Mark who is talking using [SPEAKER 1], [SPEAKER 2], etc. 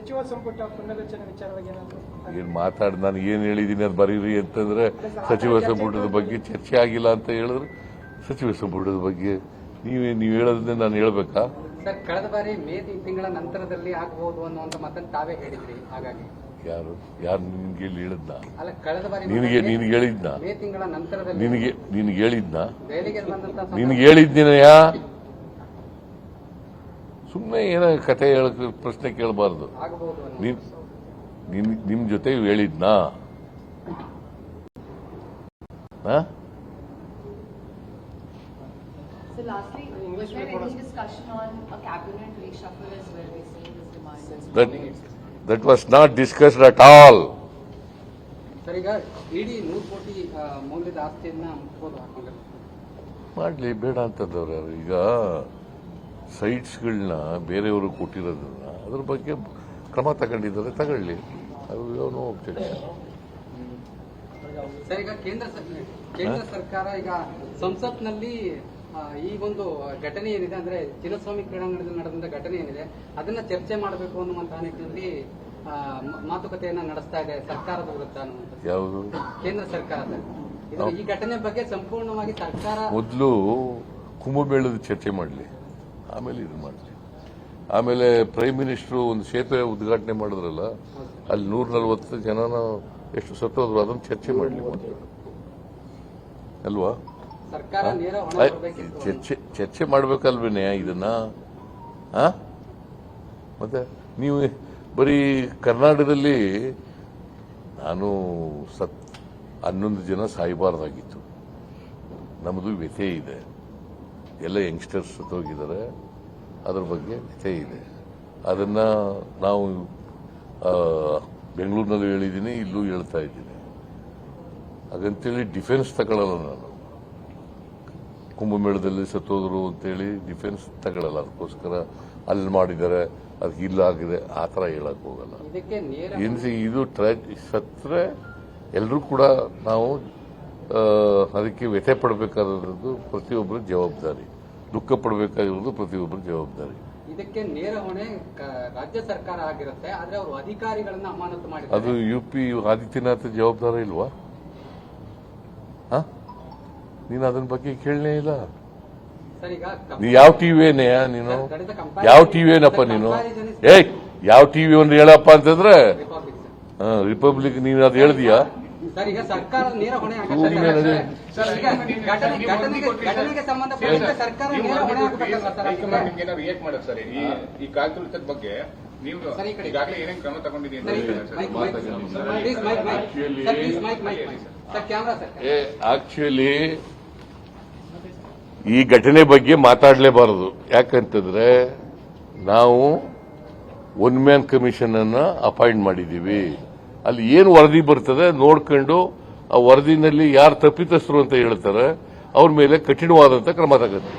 [SPEAKER 1] ಸಚಿವ ಸಂಪುಟ ಪುನರ್ರಚನೆ ವಿಚಾರವಾಗಿ
[SPEAKER 2] ಏನು ಮಾತಾಡಿ ನಾನು ಏನು ಹೇಳಿದ್ದೀನಿ ಅದು ಬರೀರಿ ಅಂತಂದ್ರೆ ಸಚಿವ ಸಂಪುಟದ ಬಗ್ಗೆ ಚರ್ಚೆ ಆಗಿಲ್ಲ ಅಂತ ಹೇಳಿದ್ರೆ ಸಚಿವ ಸಂಪುಟದ ಬಗ್ಗೆ ನೀವು ಹೇಳೋದನ್ನೇ ನಾನು ಹೇಳ್ಬೇಕಾ?
[SPEAKER 3] ಸರ್, ಕಳೆದ ಬಾರಿ ಮೇ ತಿಂಗಳ ನಂತರದಲ್ಲಿ ಆಗಬಹುದು ಅನ್ನುವಂತ ಮಾತನ್ನು ತಾವೇ ಹೇಳಿದ್ರಿ. ಹಾಗಾಗಿ
[SPEAKER 2] ಯಾರು ನಿನ್ಗೆ ಹೇಳಿದ್ನ?
[SPEAKER 3] ಅಲ್ಲ, ಕಳೆದ ಬಾರಿ
[SPEAKER 2] ನಿನಗೆ ಹೇಳಿದ್ನ?
[SPEAKER 3] ಮೇ ತಿಂಗಳ ನಂತರದಲ್ಲಿ
[SPEAKER 2] ನಿನಗೆ ಹೇಳಿದ್ನ?
[SPEAKER 3] ದೆಹಲಿಗೆ ಬಂದಂತ
[SPEAKER 2] ನಿನಗೆ ಹೇಳಿದ್ದೀನಯ್ಯ? ಸುಮ್ಮನೆ ಏನೋ ಕತೆ ಹೇಳಕ್ ಪ್ರಶ್ನೆ ಕೇಳಬಾರ್ದು.
[SPEAKER 3] ಆಗಬಹುದು
[SPEAKER 2] ನಿಮ್ ಜೊತೆ ಹೇಳಿದ್ನಾ?
[SPEAKER 4] So lastly, was there any discussion on a cabinet reshuffle as well? We're seeing this demand.
[SPEAKER 2] That was not discussed at all.
[SPEAKER 3] Sir, ಈಗ ಇಡೀ 100 ಕೋಟಿ ಮೌಲ್ಯದ ಆಸ್ತಿಯನ್ನ ಮುಟ್ಬೋದು ಹಾಕೊಂಡ್ರೆ
[SPEAKER 2] ಮಾಡ್ಲಿ, ಬೇಡ ಅಂತಂದವ್ರು ಯಾರು? ಈಗ ಸೈಟ್ಸ್ಗಳನ್ನ ಬೇರೆಯವರು ಕೊಟ್ಟಿರೋದನ್ನ ಅದ್ರ ಬಗ್ಗೆ ಕ್ರಮ ತಗೊಂಡಿದ್ದಾರೆ, ತಗೊಳ್ಳಿ. ಅದು ಏನೋ ಒಬ್ಜೆಕ್ಷನ್.
[SPEAKER 3] ಸರ್, ಈಗ ಕೇಂದ್ರ ಸರ್ಕಾರ ಈಗ ಸಂಸತ್ನಲ್ಲಿ ಈ ಒಂದು ಘಟನೆ ಏನಿದೆ, ಅಂದ್ರೆ ಚಿನ್ನಸ್ವಾಮಿ ಕ್ರೀಡಾಂಗಣದಲ್ಲಿ ನಡೆದಂತ ಘಟನೆ ಏನಿದೆ ಅದನ್ನ ಚರ್ಚೆ ಮಾಡಬೇಕು ಅನ್ನುವಂತಹ ನಿಟ್ಟಿನಲ್ಲಿ ಮಾತುಕತೆಯನ್ನ ನಡೆಸ್ತಾ ಇದೆ ಸರ್ಕಾರದ ವಿರುದ್ಧ ಅನ್ನುವಂಥದ್ದು.
[SPEAKER 2] ಯಾವುದು?
[SPEAKER 3] ಕೇಂದ್ರ ಸರ್ಕಾರ ಈ ಘಟನೆ ಬಗ್ಗೆ ಸಂಪೂರ್ಣವಾಗಿ ಸರ್ಕಾರ
[SPEAKER 2] ಮೊದಲು ಕುಂಭಮೇಳದ ಚರ್ಚೆ ಮಾಡಲಿ, ಆಮೇಲೆ ಇದು ಮಾಡಲಿ. ಆಮೇಲೆ ಪ್ರೈಮ್ ಮಿನಿಸ್ಟರ್ ಒಂದು ಸೇತುವೆ ಉದ್ಘಾಟನೆ ಮಾಡಿದ್ರಲ್ಲ, ಅಲ್ಲಿ 140 ಜನನ ಎಷ್ಟು ಸತ್ತೋದ್ರು ಅದನ್ನು ಚರ್ಚೆ ಮಾಡಲಿ ಅಲ್ವಾ?
[SPEAKER 3] ಸರ್ಕಾರ ನೇರ ಹೊಣೆ
[SPEAKER 2] ಚರ್ಚೆ ಮಾಡ್ಬೇಕಲ್ವೇನೆ ಇದನ್ನ? ಮತ್ತೆ ನೀವು ಬರೀ ಕರ್ನಾಟಕದಲ್ಲಿ ನಾನು 11 ಜನ ಸಾಯಬಾರ್ದಾಗಿತ್ತು. ನಮ್ಮದು ವ್ಯಥೆ ಇದೆ, ಎಲ್ಲ ಯಂಗ್ಸ್ಟರ್ಸ್ ಸತ್ತೋಗಿದ್ದಾರೆ, ಅದ್ರ ಬಗ್ಗೆ ವ್ಯಥೆ ಇದೆ. ಅದನ್ನ ನಾವು ಬೆಂಗಳೂರಿನಲ್ಲೂ ಹೇಳಿದ್ದೀನಿ, ಇಲ್ಲೂ ಹೇಳ್ತಾ ಇದ್ದೀನಿ. ಹಾಗಂತೇಳಿ ಡಿಫೆನ್ಸ್ ತಗೊಳ್ಳಲ್ಲ ನಾನು. ಕುಂಭಮೇಳದಲ್ಲಿ ಸತ್ತೋದ್ರು ಅಂತೇಳಿ ಡಿಫೆನ್ಸ್ ತಗೊಳ್ಳಲ್ಲ. ಅದಕ್ಕೋಸ್ಕರ ಅಲ್ಲಿ ಮಾಡಿದ್ದಾರೆ, ಅದಕ್ಕೆ ಇಲ್ಲ ಆಗಿದೆ, ಆ ಥರ ಹೇಳಕ್ ಹೋಗಲ್ಲ. ಇದು ಸತ್ರೆ ಎಲ್ಲರೂ ಕೂಡ ನಾವು ಅದಕ್ಕೆ ವ್ಯಥೆ ಪಡಬೇಕಾದದ್ದು ಪ್ರತಿಯೊಬ್ಬರ ಜವಾಬ್ದಾರಿ, ದುಃಖ ಪಡಬೇಕಾಗಿರೋದು ಪ್ರತಿಯೊಬ್ಬರ ಜವಾಬ್ದಾರಿ.
[SPEAKER 3] ಇದಕ್ಕೆ ನೇರ ಹೊಣೆ ರಾಜ್ಯ ಸರ್ಕಾರ ಆಗಿರುತ್ತೆ, ಆದ್ರೆ ಅವರು ಅಧಿಕಾರಿಗಳನ್ನ ಅಮಾನತು ಮಾಡಿ
[SPEAKER 2] ಅದು UP ಆದಿತ್ಯನಾಥ್ ಜವಾಬ್ದಾರಿ ಇಲ್ವಾ? ನೀನು ಅದನ್ನ ಬಗ್ಗೆ ಕೇಳಲೇ ಇಲ್ಲ. ನೀ ಯಾವ ಟಿವಿನೇ ನೀನು? ಯಾವ ಟಿವಿನಪ್ಪ ನೀನು? ಯಾವ ಟಿವಿ ಒಂದು ಹೇಳಪ್ಪ ಅಂತಂದ್ರೆ ರಿಪಬ್ಲಿಕ್. ನೀನು ಅದು ಹೇಳ್ದೀಯಾ?
[SPEAKER 3] ಸರ್, ಈಗ ಸರ್ಕಾರ ನೇರ ಹೊಣೆ ಘಟನೆಗೆ ಸಂಬಂಧಪಟ್ಟ ಸರ್ಕಾರ ನೇರ ಹೊಣೆ
[SPEAKER 5] ನಿಮ್ಗೆ ರಿಯಾಕ್ಟ್ ಮಾಡೋದು ಸರ್. ಈ ಕಾಲ್ತುಳಿತದ ಬಗ್ಗೆ ನೀವು ಈಗಾಗಲೇ ಏನೇನು ಕ್ರಮ ತಗೊಂಡಿದ್ದೀರಿ?
[SPEAKER 2] ಆಕ್ಚುಲಿ ಈ ಘಟನೆ ಬಗ್ಗೆ ಮಾತಾಡಲೇಬಾರದು. ಯಾಕಂತಂದ್ರೆ ನಾವು ಒನ್ ಮ್ಯಾನ್ ಕಮಿಷನ್ ಅನ್ನ ಅಪಾಯಿಂಟ್ ಮಾಡಿದ್ದೀವಿ. ಅಲ್ಲಿ ಏನು ವರದಿ ಬರ್ತದೆ ನೋಡ್ಕೊಂಡು ಆ ವರದಿನಲ್ಲಿ ಯಾರು ತಪ್ಪಿತಸ್ಥರು ಅಂತ ಹೇಳ್ತಾರೆ ಅವ್ರ ಮೇಲೆ ಕಠಿಣವಾದಂತ ಕ್ರಮ ತಗುತ್ತೆ.